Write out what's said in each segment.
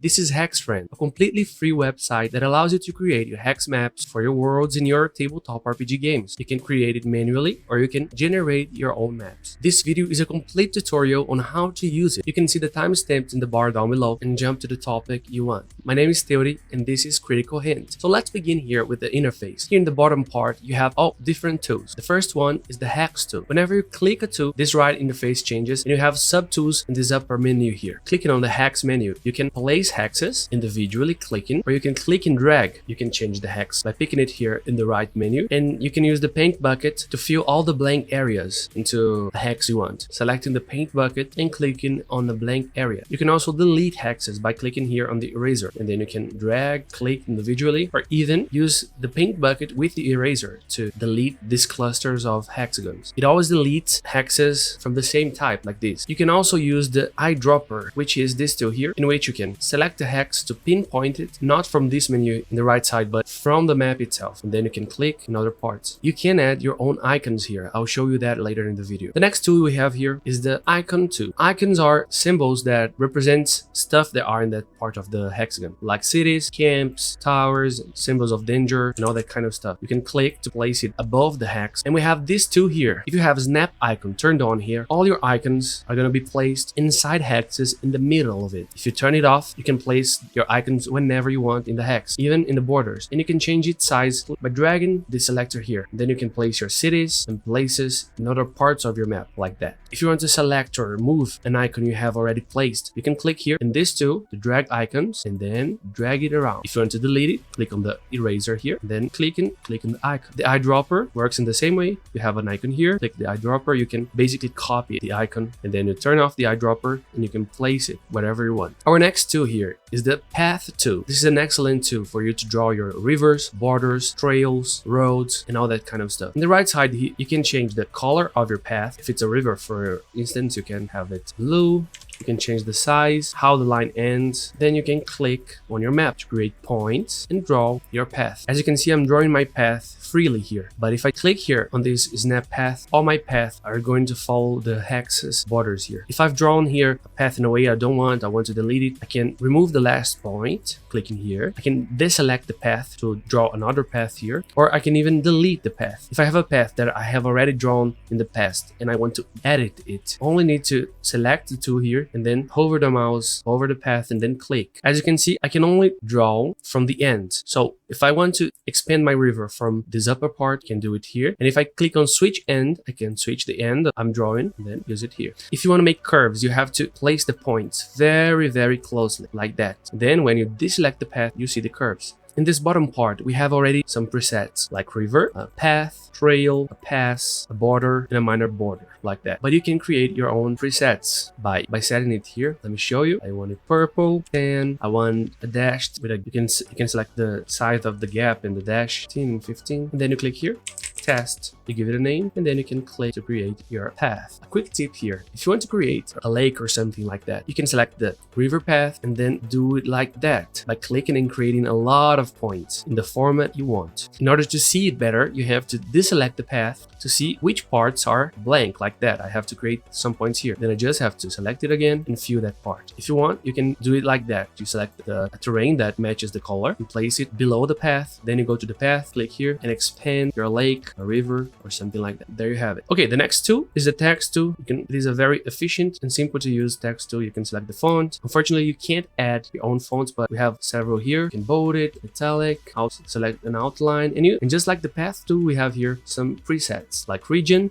This is Hexfriend, a completely free website that allows you to create your hex maps for your worlds in your tabletop RPG games. You can create it manually or you can generate your own maps. This video is a complete tutorial on how to use it. You can see the timestamps in the bar down below and jump to the topic you want. My name is Téuri and this is Critical Hint. So let's begin here with the interface. Here in the bottom part, you have all different tools. The first one is the hex tool. Whenever you click a tool, this right interface changes and you have sub-tools in this upper menu here. Clicking on the hex menu, you can place hexes individually clicking, or you can click and drag. You can change the hex by picking it here in the right menu, and you can use the paint bucket to fill all the blank areas into the hex you want. Selecting the paint bucket and clicking on the blank area. You can also delete hexes by clicking here on the eraser, and then you can drag, click individually, or even use the paint bucket with the eraser to delete these clusters of hexagons. It always deletes hexes from the same type like this. You can also use the eyedropper, which is this tool here, in which you can select the hex to pinpoint it, not from this menu in the right side, but from the map itself. And then you can click in other parts. You can add your own icons here. I'll show you that later in the video. The next tool we have here is the icon tool. Icons are symbols that represent stuff that are in that part of the hexagon, like cities, camps, towers, symbols of danger, and all that kind of stuff. You can click to place it above the hex. And we have this tool here. If you have snap icon turned on here, all your icons are going to be placed inside hexes in the middle of it. If you turn it off, you can place your icons whenever you want in the hex, even in the borders. And you can change its size by dragging the selector here. Then you can place your cities and places in other parts of your map like that. If you want to select or remove an icon you have already placed, you can click here in this tool to drag icons and then drag it around. If you want to delete it, click on the eraser here, then click on the icon. The eyedropper works in the same way. You have an icon here, click the eyedropper, you can basically copy the icon and then you turn off the eyedropper and you can place it wherever you want. Our next tool here is the path tool. This is an excellent tool for you to draw your rivers, borders, trails, roads, and all that kind of stuff. On the right side, you can change the color of your path. If it's a river, for instance, you can have it blue. You can change the size, how the line ends. Then you can click on your map to create points and draw your path. As you can see, I'm drawing my path freely here. But if I click here on this snap path, all my paths are going to follow the hexes borders here. If I've drawn here a path in a way I don't want, I want to delete it, I can remove the last point, clicking here. I can deselect the path to draw another path here, or I can even delete the path. If I have a path that I have already drawn in the past and I want to edit it, I only need to select the tool here and then hover the mouse over the path and then click. As you can see, I can only draw from the end. So if I want to expand my river from this upper part, I can do it here. And if I click on switch end, I can switch the end I'm drawing and then use it here. If you want to make curves, you have to place the points very, very closely like that. Then when you deselect the path, you see the curves. In this bottom part, we have already some presets like river, a path, trail, a pass, a border, and a minor border like that. But you can create your own presets by setting it here. Let me show you. I want it purple, and I want a dashed with a, you can select the size of the gap in the dash, 15 and 15, and then you click here. Test, you give it a name, and then you can click to create your path. A quick tip here, if you want to create a lake or something like that, you can select the river path and then do it like that by clicking and creating a lot of points in the format you want. In order to see it better, you have to deselect the path to see which parts are blank like that. I have to create some points here. Then I just have to select it again and fill that part. If you want, you can do it like that. You select the terrain that matches the color and place it below the path. Then you go to the path, click here and expand your lake, a river, or something like that. There you have it. Okay, the next tool is the text tool. It is a very efficient and simple to use text tool. You can select the font. Unfortunately, you can't add your own fonts, but we have several here. You can bold it, italic, I'll select an outline, and just like the path tool, we have here some presets like region,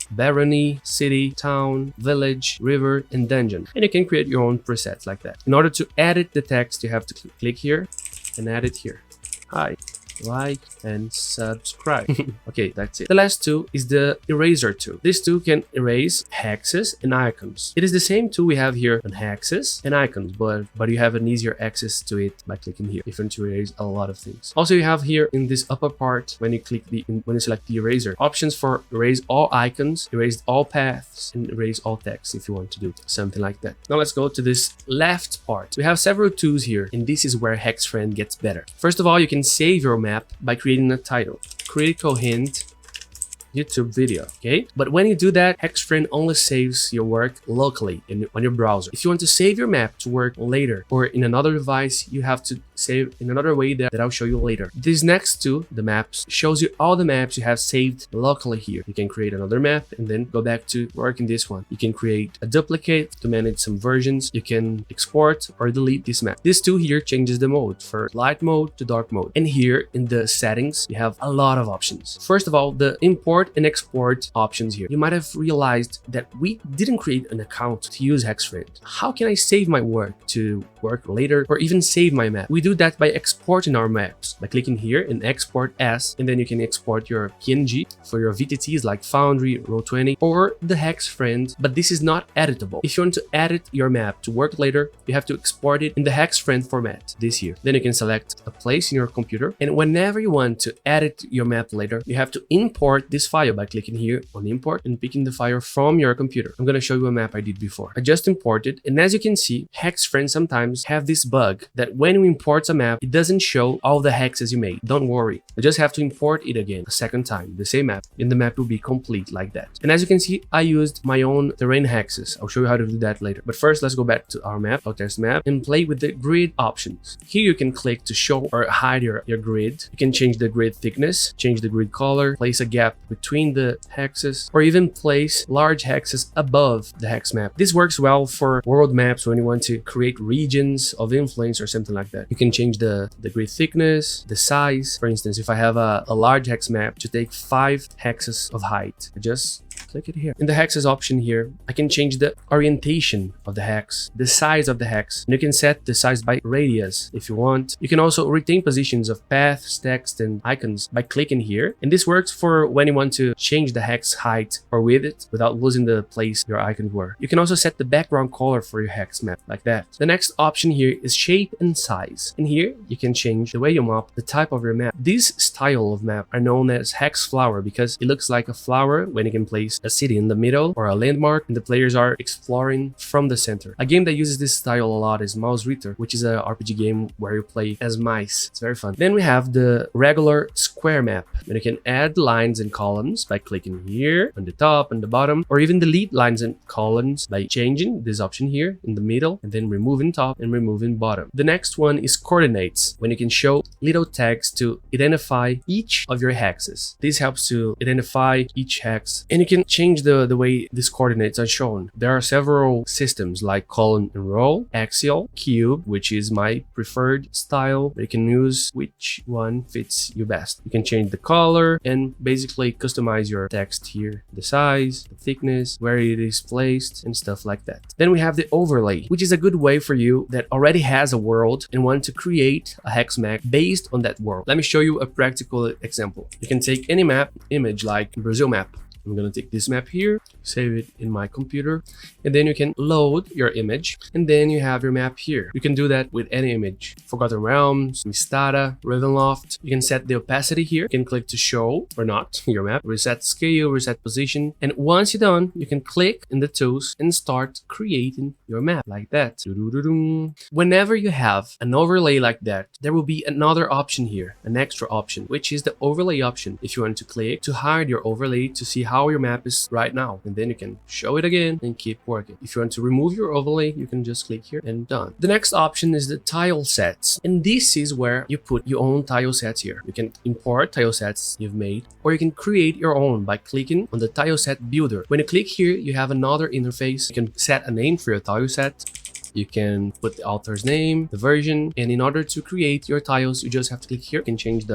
barony, city, town, village, river, and dungeon. And you can create your own presets like that. In order to edit the text, you have to click here and add it here. Hi. Like and subscribe. Okay, that's it. The last tool is the eraser tool. This tool can erase hexes and icons. It is the same tool we have here on hexes and icons, but you have an easier access to it by clicking here. If you want to erase a lot of things. Also, you have here in this upper part, when you select the eraser, options for erase all icons, erase all paths, and erase all text if you want to do something like that. Now let's go to this left part. We have several tools here, and this is where Hexfriend gets better. First of all, you can save your map by creating a title. Critical Hint YouTube video, okay? But when you do that, Hexfriend only saves your work locally on your browser. If you want to save your map to work later or in another device, you have to save in another way that I'll show you later. These next two, the maps, shows you all the maps you have saved locally here. You can create another map and then go back to work in this one. You can create a duplicate to manage some versions. You can export or delete this map. This two here changes the mode for light mode to dark mode. And here in the settings, you have a lot of options. First of all, the import and export options here. You might have realized that we didn't create an account to use Hexfriend. How can I save my work to work later or even save my map? We do that by exporting our maps by clicking here in export as, and then you can export your PNG for your VTTs like Foundry, Roll20 or the Hexfriend, but this is not editable. If you want to edit your map to work later, you have to export it in the Hexfriend format this here. Then you can select a place in your computer, and whenever you want to edit your map later, you have to import this file by clicking here on import and picking the file from your computer. I'm going to show you a map I did before. I just imported, and as you can see, Hexfriend sometimes have this bug that when you import a map, it doesn't show all the hexes you made. Don't worry, you just have to import it again a second time, the same map, and the map will be complete like that. And as you can see, I used my own terrain hexes. I'll show you how to do that later. But first, let's go back to our map, our test map, and play with the grid options. Here you can click to show or hide your grid. You can change the grid thickness, change the grid color, place a gap between the hexes, or even place large hexes above the hex map. This works well for world maps when you want to create regions of influence or something like that. You can change the grid thickness, the size. For instance, if I have a large hex map to take 5 hexes of height, I just click it here. In the hexes option here, I can change the orientation of the hex, the size of the hex, and you can set the size by radius if you want. You can also retain positions of paths, text, and icons by clicking here. And this works for when you want to change the hex height or width without losing the place your icons were. You can also set the background color for your hex map like that. The next option here is shape and size. And here you can change the way you map, the type of your map. These style of map are known as hex flower because it looks like a flower when you can place a city in the middle or a landmark and the players are exploring from the center. A game that uses this style a lot is Mouse Ritter, which is an RPG game where you play as mice. It's very fun. Then we have the regular square map, and you can add lines and columns by clicking here on the top and the bottom, or even delete lines and columns by changing this option here in the middle and then removing top and removing bottom. The next one is coordinates, when you can show little tags to identify each of your hexes. This helps to identify each hex, and you can change the way these coordinates are shown. There are several systems like column and row, axial, cube, which is my preferred style. You can use which one fits you best. You can change the color and basically customize your text here, the size, the thickness, where it is placed, and stuff like that. Then we have the overlay, which is a good way for you that already has a world and want to create a hex map based on that world. Let me show you a practical example. You can take any map image like Brazil map. I'm gonna take this map here, save it in my computer, and then you can load your image, and then you have your map here. You can do that with any image. Forgotten Realms, Mistara, Ravenloft. You can set the opacity here. You can click to show or not your map, reset scale, reset position, and once you're done, you can click in the tools and start creating your map like that. Whenever you have an overlay like that, there will be another option here, an extra option, which is the overlay option. If you want to click to hide your overlay to see how your map is right now, and then you can show it again and keep working. If you want to remove your overlay, you can just click here and done. The next option is the tile sets, and this is where you put your own tile sets here. You can import tile sets you've made, or you can create your own by clicking on the tile set builder. When you click here, you have another interface. You can set a name for your tile set. You can put the author's name, the version, and in order to create your tiles, you just have to click here. You can change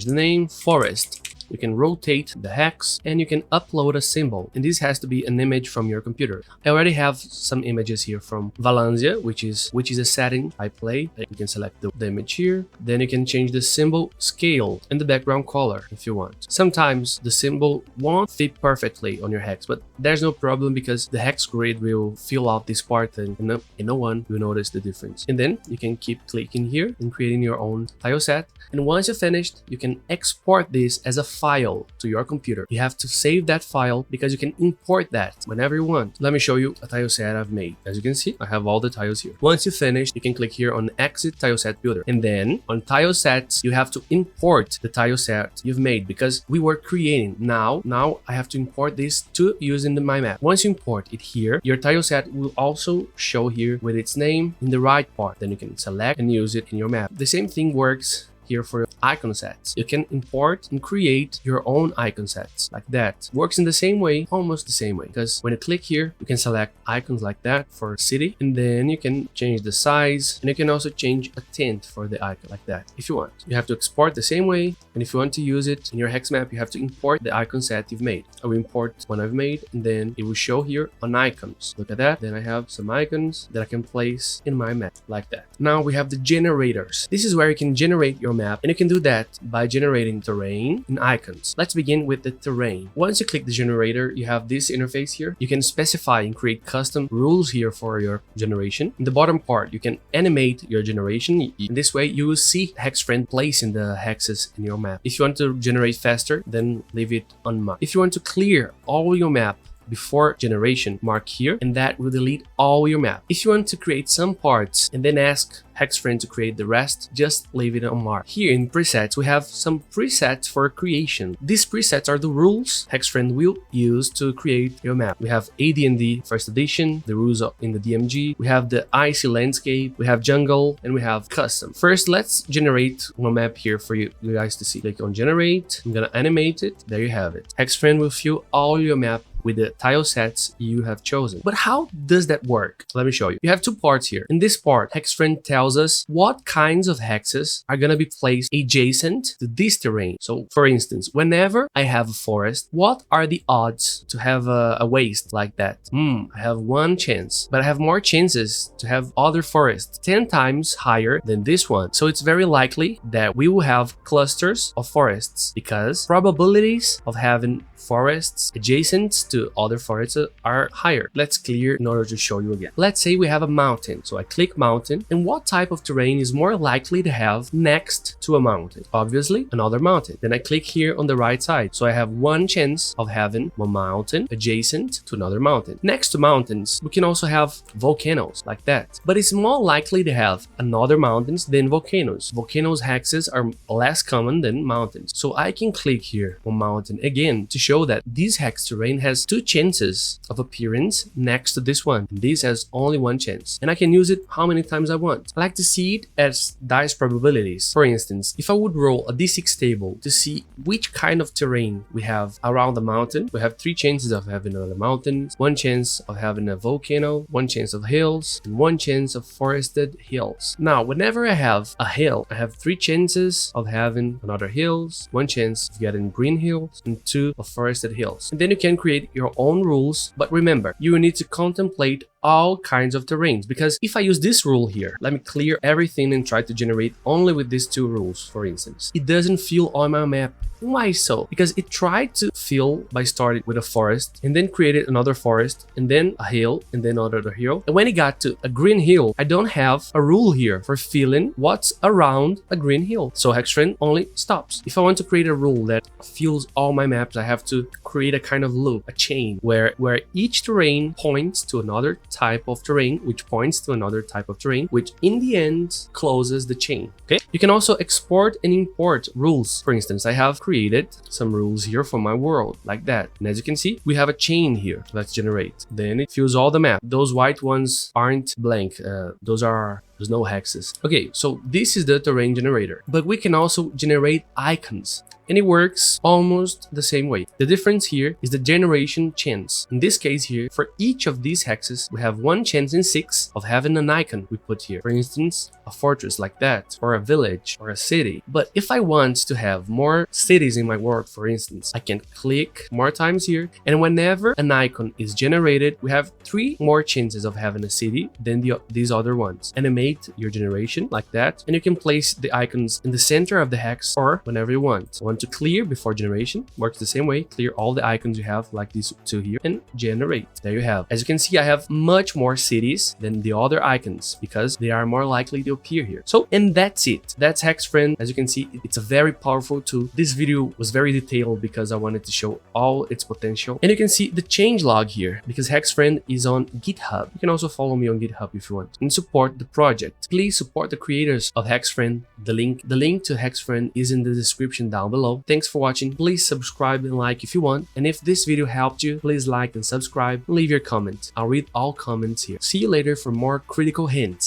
the name, forest. You can rotate the hex, and you can upload a symbol, and this has to be an image from your computer. I already have some images here from Valansia, which is a setting I play. You can select the image here, then you can change the symbol scale and the background color if you want. Sometimes the symbol won't fit perfectly on your hex, but there's no problem because the hex grid will fill out this part and no one will notice the difference. And then you can keep clicking here and creating your own tile set, and once you're finished, you can export this as a file to your computer. You have to save that file because you can import that whenever you want. Let me show you a tile set I've made. As you can see, I have all the tiles here. Once you finish, you can click here on Exit Tileset Builder. And then on Tilesets, you have to import the tileset you've made because we were creating. Now I have to import this to use in my map. Once you import it here, your tileset will also show here with its name in the right part. Then you can select and use it in your map. The same thing works here for Iconsets. You can import and create your own Iconsets like that. Works in the same way, almost the same way, because when you click here, you can select icons like that for city, and then you can change the size, and you can also change a tint for the icon like that if you want. You have to export the same way, and if you want to use it in your hex map, you have to import the icon set you've made. I will import one I've made, and then it will show here on icons. Look at that. Then I have some icons that I can place in my map like that. Now we have the generators. This is where you can generate your map, and you can do that by generating terrain and icons. Let's begin with the terrain. Once you click the generator, you have this interface here. You can specify and create custom rules here for your generation. In the bottom part, you can animate your generation. In this way, you will see Hexfriend placing the hexes in your map. If you want to generate faster, then leave it on mark. If you want to clear all your map before generation, mark here, and that will delete all your map. If you want to create some parts and then ask Hexfriend to create the rest, just leave it on mark. Here in presets, we have some presets for creation. These presets are the rules Hexfriend will use to create your map. We have AD&D first edition, the rules in the DMG, we have the icy landscape, we have jungle, and we have custom. First, let's generate one map here for you guys to see. Click on generate. I'm gonna animate it. There you have it. Hexfriend will fill all your map with the tile sets you have chosen. But how does that work? Let me show you. You have two parts here. In this part, Hexfriend tells us what kinds of hexes are gonna be placed adjacent to this terrain. So for instance, whenever I have a forest, what are the odds to have a waste like that? I have one chance, but I have more chances to have other forests 10 times higher than this one. So it's very likely that we will have clusters of forests because probabilities of having forests adjacent to other forests are higher. Let's clear in order to show you again. Let's say we have a mountain. So I click mountain, and what type of terrain is more likely to have next to a mountain? Obviously, another mountain. Then I click here on the right side. So I have one chance of having one mountain adjacent to another mountain. Next to mountains, we can also have volcanoes like that. But it's more likely to have another mountains than volcanoes. Volcanoes hexes are less common than mountains. So I can click here on mountain again to show that this hex terrain has two chances of appearance next to this one. This has only one chance, and I can use it how many times I want. I like to see it as dice probabilities. For instance, if I would roll a d6 table to see which kind of terrain we have around the mountain, we have 3 chances of having another mountain, 1 chance of having a volcano, 1 chance of hills, and 1 chance of forested hills. Now, whenever I have a hill, I have 3 chances of having another hills, 1 chance of getting green hills, and 2 of forested hills. And then you can create your own rules, but remember, you will need to contemplate all kinds of terrains, because if I use this rule here, let me clear everything and try to generate only with these 2 rules, for instance, it doesn't fill on my map. Why so? Because it tried to fill by starting with a forest and then created another forest and then a hill and then another hill. And when it got to a green hill, I don't have a rule here for filling what's around a green hill. So Hexfriend only stops. If I want to create a rule that fills all my maps, I have to create a kind of loop, a chain, where each terrain points to another type of terrain, which points to another type of terrain, which in the end closes the chain. Okay. You can also export and import rules. For instance, I have created some rules here for my world like that, and as you can see, we have a chain here. Let's generate. Then it fills all the map. Those white ones aren't blank. There's no hexes. Okay, so this is the terrain generator, but we can also generate icons, and it works almost the same way. The difference here is the generation chance. In this case here, for each of these hexes, we have 1 chance in 6 of having an icon we put here. For instance, a fortress like that, or a village, or a city. But if I want to have more cities in my world, for instance, I can click more times here, and whenever an icon is generated, we have 3 more chances of having a city than these other ones. Animate animate your generation like that, and you can place the icons in the center of the hex or whenever you want. Want to clear before generation? Works the same way. Clear all the icons you have like these two here and generate. There you have. As you can see, I have much more cities than the other icons because they are more likely to appear here. So, and that's it. That's Hexfriend. As you can see, it's a very powerful tool. This video was very detailed because I wanted to show all its potential. And you can see the changelog here because Hexfriend is on GitHub. You can also follow me on GitHub if you want and support the project. Please support the creators of Hexfriend. The link to Hexfriend is in the description down below. Thanks for watching. Please subscribe and like if you want. And if this video helped you, please like and subscribe and leave your comment. I'll read all comments here. See you later for more critical hints.